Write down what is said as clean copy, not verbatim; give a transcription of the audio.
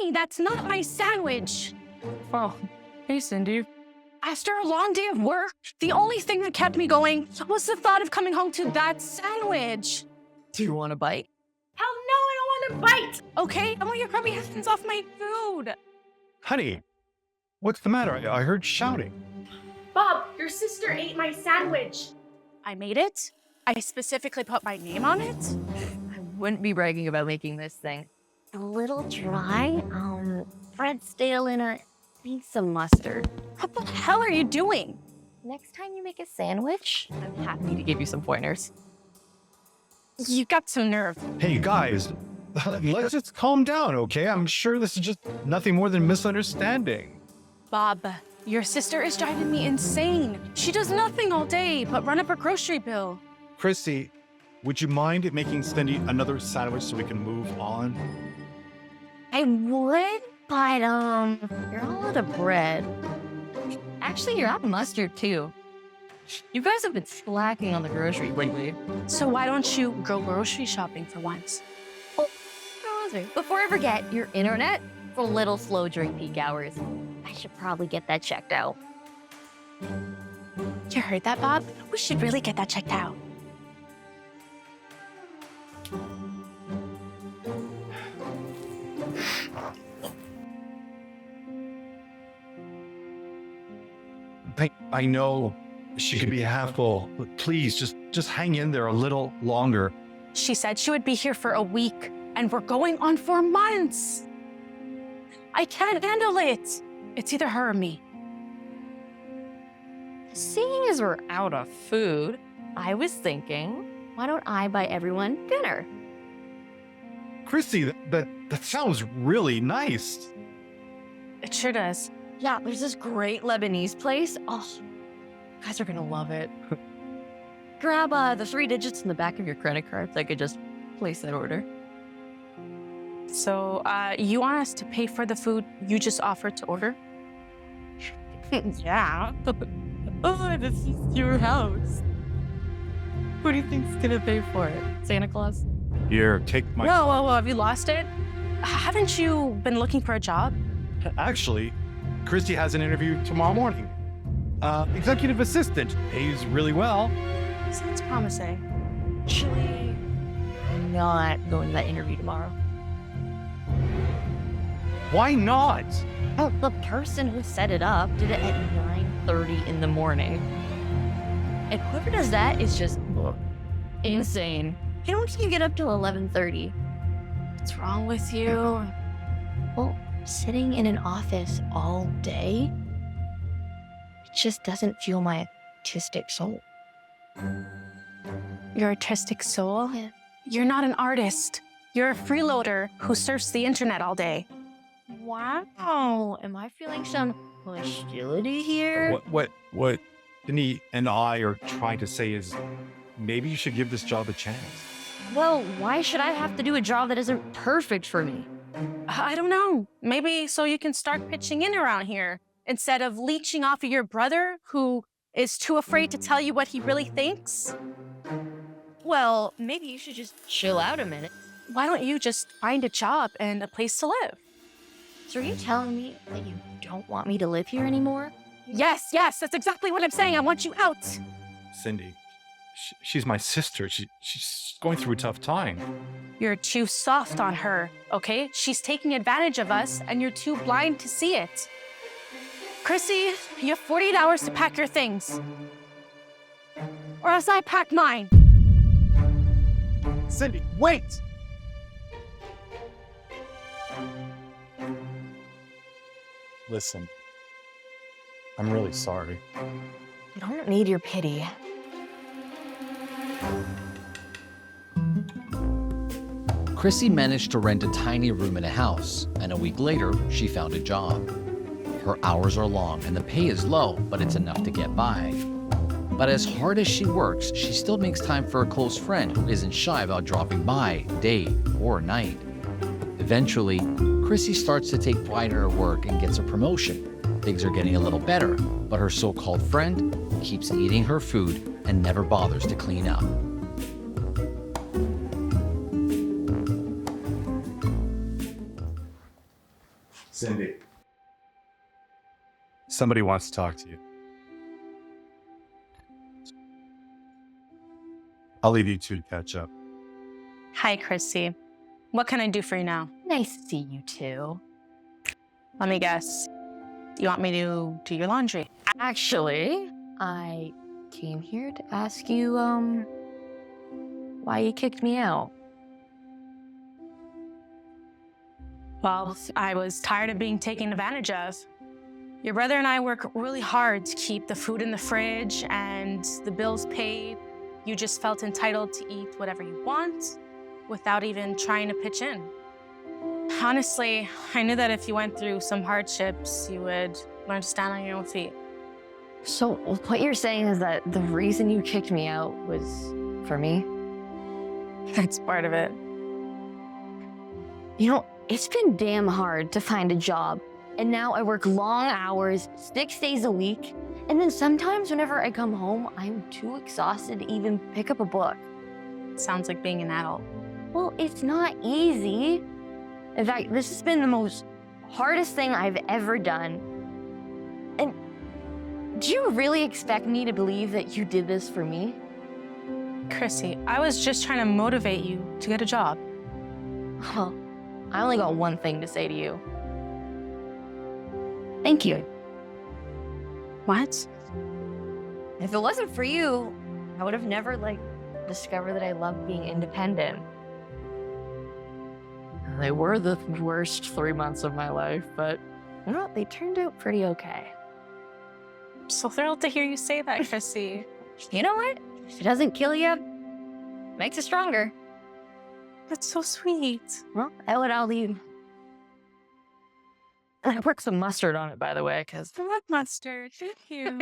Honey, that's not my sandwich. Oh, hey, Cindy. After a long day of work, the only thing that kept me going was the thought of coming home to that sandwich. Do you want a bite? Hell no, I don't want to bite. Okay, I want your grubby hands off my food. Honey, what's the matter? I heard shouting. Bob, your sister ate my sandwich. I made it. I specifically put my name on it. I wouldn't be bragging about making this thing. A little dry. Bread's stale in her. Needs some mustard. What the hell are you doing? Next time you make a sandwich, I'm happy to give you some pointers. You got some nerve. Hey, guys, let's just calm down, okay? I'm sure this is just nothing more than misunderstanding. Bob, your sister is driving me insane. She does nothing all day but run up her grocery bill. Chrissy, would you mind making Cindy another sandwich so we can move on? I would, but you're all out of bread. Actually, you're out of mustard too. You guys have been slacking on the groceries lately. So why don't you go grocery shopping for once? Before I forget, your internet's a little slow during peak hours. I should probably get that checked out. You heard that, Bob? We should really get that checked out. I know she could be half full, but please just hang in there a little longer. She said she would be here for a week, and we're going on for months. I can't handle it. It's either her or me. Seeing as we're out of food, I was thinking, why don't I buy everyone dinner? Chrissy, that sounds really nice. It sure does. Yeah, there's this great Lebanese place. Oh, You guys are gonna love it. grab the 3 digits in the back of your credit card so I could just place that order. So, you want us to pay for the food you just offered to order? Yeah. Oh, this is your house. Who do you think's gonna pay for it? Santa Claus? Here, take my... Whoa, have you lost it? Haven't you been looking for a job? Actually, Chrissy has an interview tomorrow morning. Executive assistant, pays really well. Sounds promising. Actually, I'm not going to that interview tomorrow. Why not? Oh, the person who set it up did it at 9:30 in the morning. And whoever does that is just insane. You don't even get up till 11:30. What's wrong with you? Well, sitting in an office all day, it just doesn't fuel my artistic soul. Your artistic soul? Yeah. You're not an artist. You're a freeloader who surfs the internet all day. Wow, am I feeling some hostility here? What Cindy and I are trying to say is maybe you should give this job a chance. Well, why should I have to do a job that isn't perfect for me? I don't know. Maybe so you can start pitching in around here instead of leeching off of your brother who is too afraid to tell you what he really thinks. Well, maybe you should just chill out a minute. Why don't you just find a job and a place to live? So are you telling me that you don't want me to live here anymore? Yes, that's exactly what I'm saying. I want you out. Cindy, she's my sister. She's going through a tough time. You're too soft on her, okay? She's taking advantage of us, and you're too blind to see it. Chrissy, you have 48 hours to pack your things. Or else I pack mine. Cindy, wait! Listen, I'm really sorry. I don't need your pity. Chrissy managed to rent a tiny room in a house, and a week later, she found a job. Her hours are long and the pay is low, but it's enough to get by. But as hard as she works, she still makes time for a close friend who isn't shy about dropping by day or night. Eventually, Chrissy starts to take pride in her work and gets a promotion. Things are getting a little better, but her so-called friend keeps eating her food and never bothers to clean up. Cindy. Somebody wants to talk to you. I'll leave you two to catch up. Hi, Chrissy. What can I do for you now? Nice to see you too. Let me guess. You want me to do your laundry? Actually, I came here to ask you, why you kicked me out. Well, I was tired of being taken advantage of. Your brother and I work really hard to keep the food in the fridge and the bills paid. You just felt entitled to eat whatever you want without even trying to pitch in. Honestly, I knew that if you went through some hardships, you would learn to stand on your own feet. So what you're saying is that the reason you kicked me out was for me? That's part of it. You know, it's been damn hard to find a job. And now I work long hours, 6 days a week. And then sometimes whenever I come home, I'm too exhausted to even pick up a book. Sounds like being an adult. Well, it's not easy. In fact, this has been the most hardest thing I've ever done. And do you really expect me to believe that you did this for me? Chrissy, I was just trying to motivate you to get a job. Well, I only got one thing to say to you. Thank you. What? If it wasn't for you, I would have never, discovered that I love being independent. They were the worst 3 months of my life, but you know what? They turned out pretty okay. I'm so thrilled to hear you say that, Chrissy. You know what? If it doesn't kill you, makes it stronger. That's so sweet. Well, I would all leave. I worked some mustard on it, by the way, because I love mustard. Thank you.